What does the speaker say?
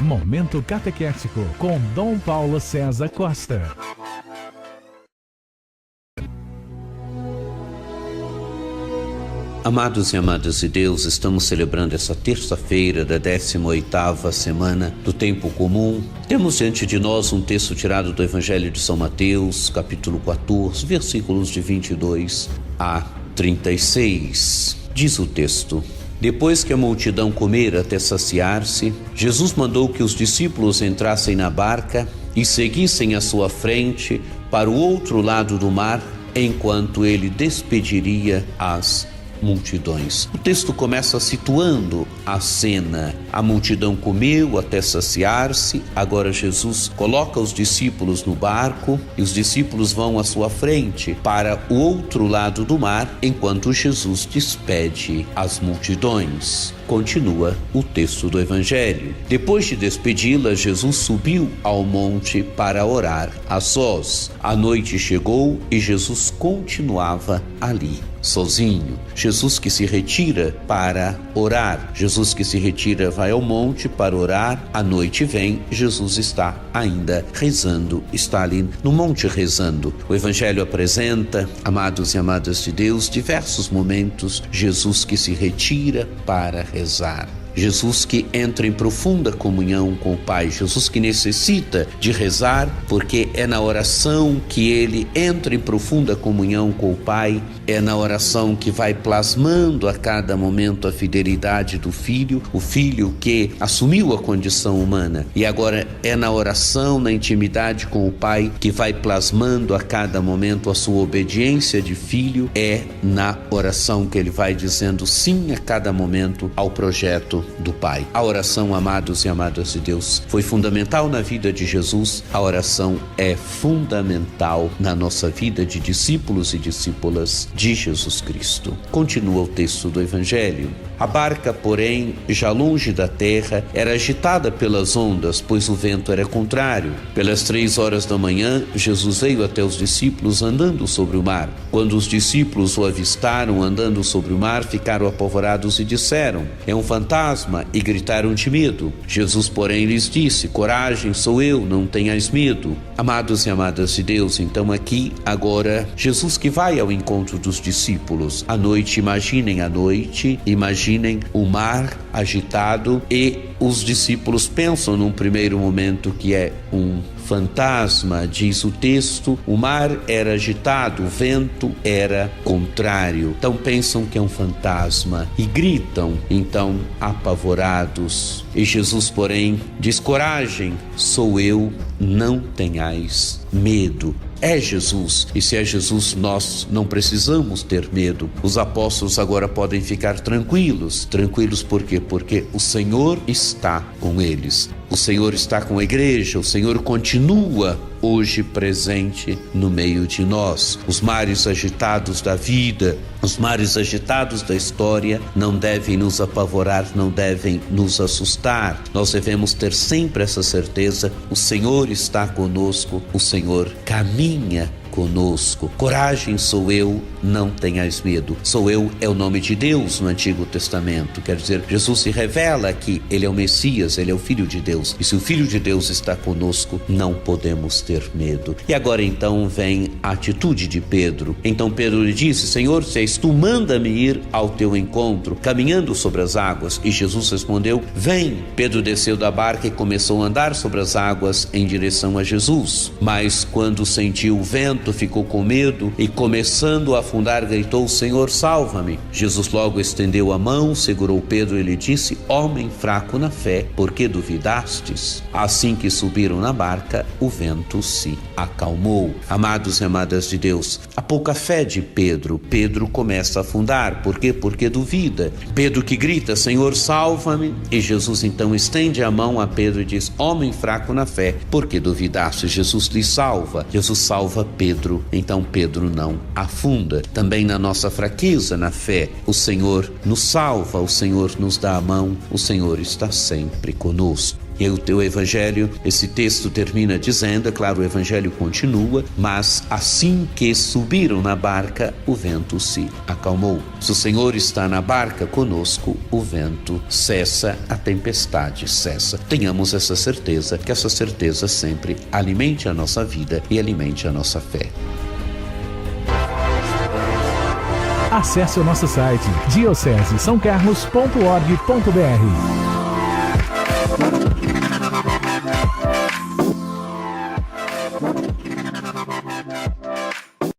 Momento Catequético com Dom Paulo César Costa. Amados e amadas de Deus, estamos celebrando essa terça-feira da 18ª semana do Tempo Comum. Temos diante de nós um texto tirado do Evangelho de São Mateus, capítulo 14, versículos de 22 a 36. Diz o texto: Depois que a multidão comera até saciar-se, Jesus mandou que os discípulos entrassem na barca e seguissem à sua frente para o outro lado do mar, enquanto ele despediria as multidões. O texto começa situando a cena. A multidão comeu até saciar-se, agora Jesus coloca os discípulos no barco e os discípulos vão à sua frente para o outro lado do mar, enquanto Jesus despede as multidões. Continua o texto do Evangelho. Depois de despedi-la, Jesus subiu ao monte para orar a sós. A noite chegou e Jesus continuava ali, sozinho. Jesus que se retira para orar. Jesus que se retira vai ao monte para orar. A noite vem, Jesus está ainda rezando, está ali no monte rezando. O Evangelho apresenta, amados e amadas de Deus, diversos momentos. Jesus que se retira para rezar. Jesus que entra em profunda comunhão com o Pai, Jesus que necessita de rezar, porque é na oração que ele entra em profunda comunhão com o Pai, é na oração que vai plasmando a cada momento a fidelidade do Filho, o Filho que assumiu a condição humana, e agora é na oração, na intimidade com o Pai, que vai plasmando a cada momento a sua obediência de Filho, é na oração que ele vai dizendo sim a cada momento ao projeto do Pai. A oração, amados e amadas de Deus, foi fundamental na vida de Jesus. A oração é fundamental na nossa vida de discípulos e discípulas de Jesus Cristo. Continua o texto do Evangelho. A barca, porém, já longe da terra, era agitada pelas ondas, pois o vento era contrário. Pelas 3 horas da manhã, Jesus veio até os discípulos andando sobre o mar. Quando os discípulos o avistaram andando sobre o mar, ficaram apavorados e disseram: "É um fantasma", e gritaram de medo. Jesus, porém, lhes disse: "Coragem, sou eu, não tenhais medo". Amados e amadas de Deus, então aqui, agora, Jesus que vai ao encontro dos discípulos. À noite, imaginem o mar agitado e os discípulos pensam num primeiro momento que é um fantasma. Diz o texto, o mar era agitado, o vento era contrário. Então pensam que é um fantasma e gritam, então, apavorados. E Jesus, porém, diz: "Coragem, sou eu, não tenhais medo". É Jesus, e se é Jesus, nós não precisamos ter medo. Os apóstolos agora podem ficar tranquilos. Tranquilos por quê? Porque o Senhor está com eles. O Senhor está com a igreja, o Senhor continua hoje presente no meio de nós. Os mares agitados da vida, os mares agitados da história não devem nos apavorar, não devem nos assustar. Nós devemos ter sempre essa certeza: o Senhor está conosco, o Senhor caminha conosco. Coragem, sou eu, não tenhais medo. Sou eu é o nome de Deus no Antigo Testamento. Quer dizer, Jesus se revela que ele é o Messias, ele é o Filho de Deus. E se o Filho de Deus está conosco, não podemos ter medo. E agora então vem a atitude de Pedro. Então Pedro lhe disse: "Senhor, se és tu, manda-me ir ao teu encontro, caminhando sobre as águas". E Jesus respondeu: "Vem". Pedro desceu da barca e começou a andar sobre as águas em direção a Jesus. Mas quando sentiu o vento, ficou com medo e, começando a afundar, gritou: "Senhor, salva-me". Jesus logo estendeu a mão, segurou Pedro e lhe disse: "Homem fraco na fé, por que duvidastes?". Assim que subiram na barca, o vento se acalmou. Amados e amadas de Deus, a pouca fé de Pedro começa a afundar. Por quê? Porque duvida. Pedro que grita: "Senhor, salva-me", e Jesus então estende a mão a Pedro e diz: "Homem fraco na fé, por que duvidaste?". Jesus lhe salva. Jesus salva Pedro. Então Pedro não afunda. Também na nossa fraqueza na fé, o Senhor nos salva, o Senhor nos dá a mão, o Senhor está sempre conosco. E o teu evangelho, esse texto termina dizendo, é claro, o evangelho continua, mas assim que subiram na barca, o vento se acalmou. Se o Senhor está na barca conosco, o vento cessa, a tempestade cessa. Tenhamos essa certeza, que essa certeza sempre alimente a nossa vida e alimente a nossa fé. Acesse o nosso site diocesesaocarlos.org.br.